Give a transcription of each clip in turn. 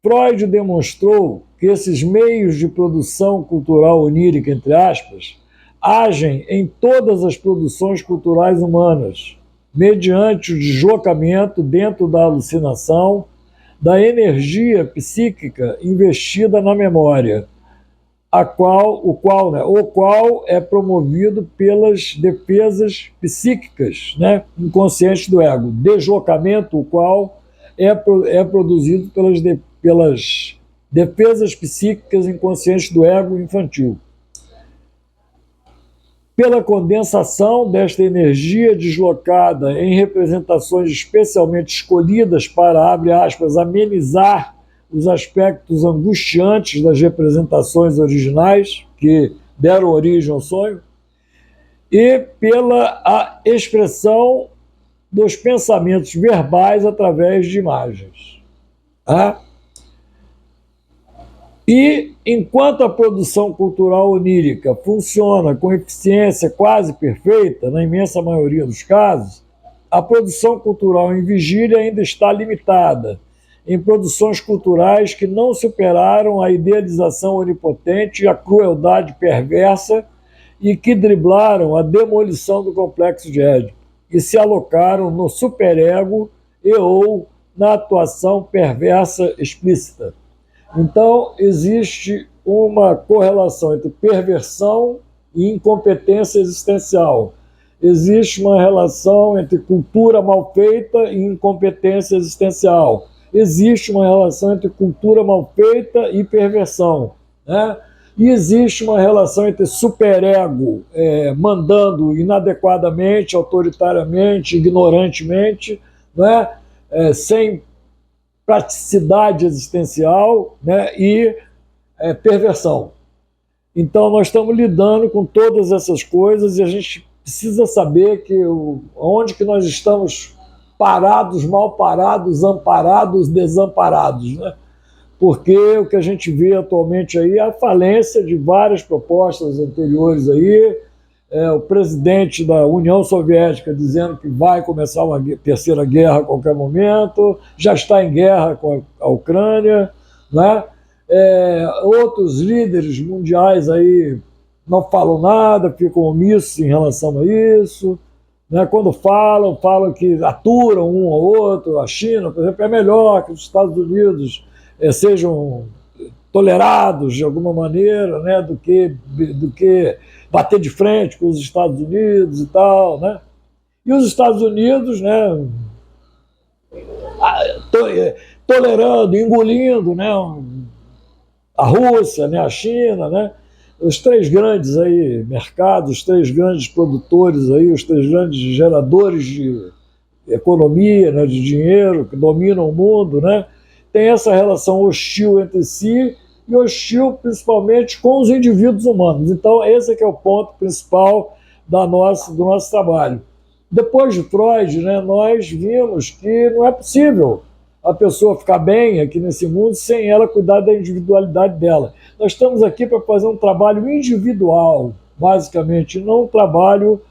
Freud demonstrou que esses meios de produção cultural onírica, entre aspas, agem em todas as produções culturais humanas, mediante o deslocamento dentro da alucinação da energia psíquica investida na memória, o qual é promovido pelas defesas psíquicas, né, inconscientes do ego. Deslocamento, o qual é produzido pelas defesas psíquicas inconscientes do ego infantil. Pela condensação desta energia deslocada em representações especialmente escolhidas para, abre aspas, amenizar os aspectos angustiantes das representações originais que deram origem ao sonho, e pela a expressão dos pensamentos verbais através de imagens. Tá? E, enquanto a produção cultural onírica funciona com eficiência quase perfeita, na imensa maioria dos casos, a produção cultural em vigília ainda está limitada em produções culturais que não superaram a idealização onipotente e a crueldade perversa e que driblaram a demolição do complexo de Édipo e se alocaram no superego e ou na atuação perversa explícita. Então, existe uma correlação entre perversão e incompetência existencial. Existe uma relação entre cultura mal feita e incompetência existencial. Existe uma relação entre cultura mal feita e perversão, né? E existe uma relação entre superego mandando inadequadamente, autoritariamente, ignorantemente, né? Sem praticidade existencial, né? E perversão. Então, nós estamos lidando com todas essas coisas e a gente precisa saber onde que nós estamos parados, mal parados, amparados, desamparados, né? Porque o que a gente vê atualmente aí é a falência de várias propostas anteriores aí, o presidente da União Soviética dizendo que vai começar uma terceira guerra a qualquer momento, já está em guerra com a Ucrânia, né? Outros líderes mundiais aí não falam nada, ficam omissos em relação a isso, né? Quando falam que aturam um ao outro. A China, por exemplo, é melhor que os Estados Unidos sejam tolerados de alguma maneira, né? do que bater de frente com os Estados Unidos e tal, né? E os Estados Unidos, né, tolerando, engolindo, né, a Rússia, né, a China, né, os três grandes aí mercados, os três grandes produtores aí, os três grandes geradores de economia, né, de dinheiro, que dominam o mundo, né, tem essa relação hostil entre si e hostil principalmente com os indivíduos humanos. Então, esse é que é o ponto principal do nosso trabalho. Depois de Freud, né, nós vimos que não é possível a pessoa ficar bem aqui nesse mundo sem ela cuidar da individualidade dela. Nós estamos aqui para fazer um trabalho individual, basicamente, não um trabalho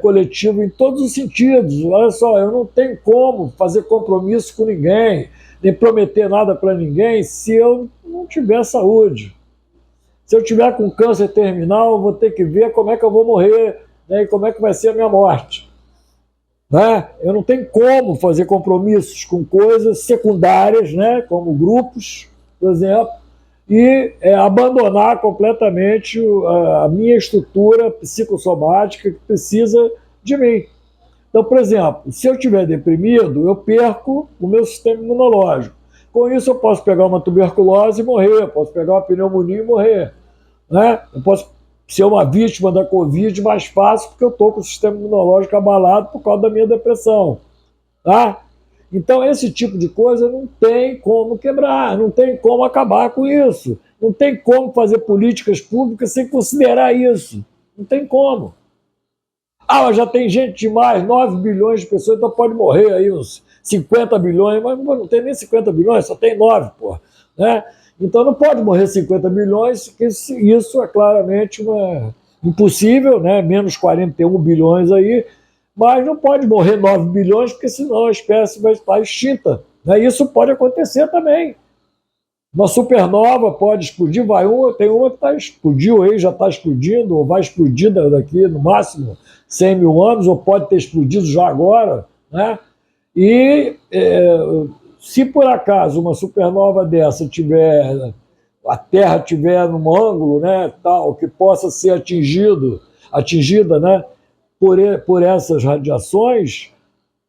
coletivo em todos os sentidos. Olha só, eu não tenho como fazer compromisso com ninguém, nem prometer nada para ninguém se eu não tiver saúde. Se eu tiver com câncer terminal, eu vou ter que ver como é que eu vou morrer, né, e como é que vai ser a minha morte. Né? Eu não tenho como fazer compromissos com coisas secundárias, né, como grupos, por exemplo, e abandonar completamente a minha estrutura psicossomática que precisa de mim. Então, por exemplo, se eu estiver deprimido, eu perco o meu sistema imunológico. Com isso, eu posso pegar uma tuberculose e morrer, eu posso pegar uma pneumonia e morrer. Né? Eu posso ser uma vítima da Covid mais fácil porque eu estou com o sistema imunológico abalado por causa da minha depressão. Tá? Então, esse tipo de coisa não tem como quebrar, não tem como acabar com isso. Não tem como fazer políticas públicas sem considerar isso. Não tem como. Mas já tem gente demais, 9 bilhões de pessoas, então pode morrer aí uns 50 bilhões, mas não tem nem 50 bilhões, só tem 9, porra. Né? Então não pode morrer 50 bilhões, porque isso é claramente impossível, né? Menos 41 bilhões aí, mas não pode morrer 9 bilhões, porque senão a espécie vai estar extinta. Né? Isso pode acontecer também. Uma supernova pode explodir, tem uma que explodiu aí, já está explodindo, ou vai explodir daqui no máximo 100 mil anos, ou pode ter explodido já agora, né? E se por acaso uma supernova dessa tiver, a Terra tiver num ângulo, né, tal, que possa ser atingida, né, por essas radiações,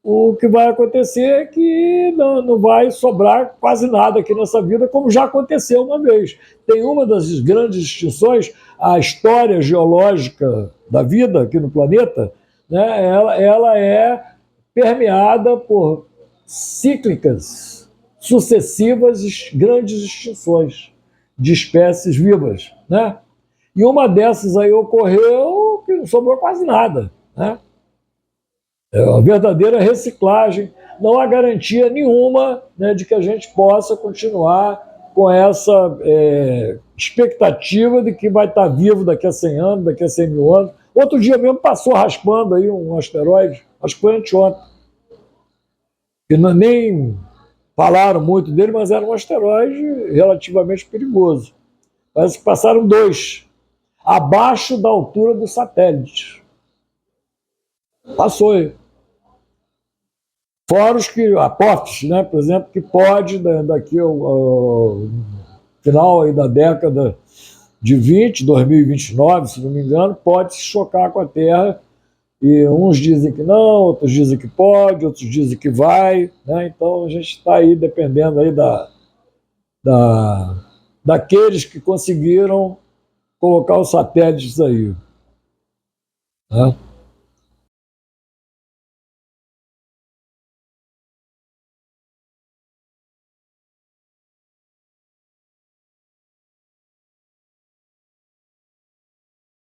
o que vai acontecer é que não vai sobrar quase nada aqui nessa vida, como já aconteceu uma vez. Tem uma das grandes extinções, a história geológica da vida aqui no planeta, né, ela é permeada por cíclicas, sucessivas, grandes extinções de espécies vivas. Né? E uma dessas aí ocorreu que não sobrou quase nada. Né? É uma verdadeira reciclagem. Não há garantia nenhuma, né, de que a gente possa continuar com essa expectativa de que vai estar vivo daqui a 100 anos, daqui a 100 mil anos. Outro dia mesmo passou raspando aí um asteroide, acho que foi anteontem, que nem falaram muito dele, mas era um asteroide relativamente perigoso. Parece que passaram dois, abaixo da altura do satélite. Passou aí. Fora os que, apófitos, né, por exemplo, que pode, daqui ao final aí da década de 2029, se não me engano, pode se chocar com a Terra. E uns dizem que não, outros dizem que pode, outros dizem que vai. Né? Então a gente está aí dependendo aí daqueles que conseguiram colocar os satélites aí. Né?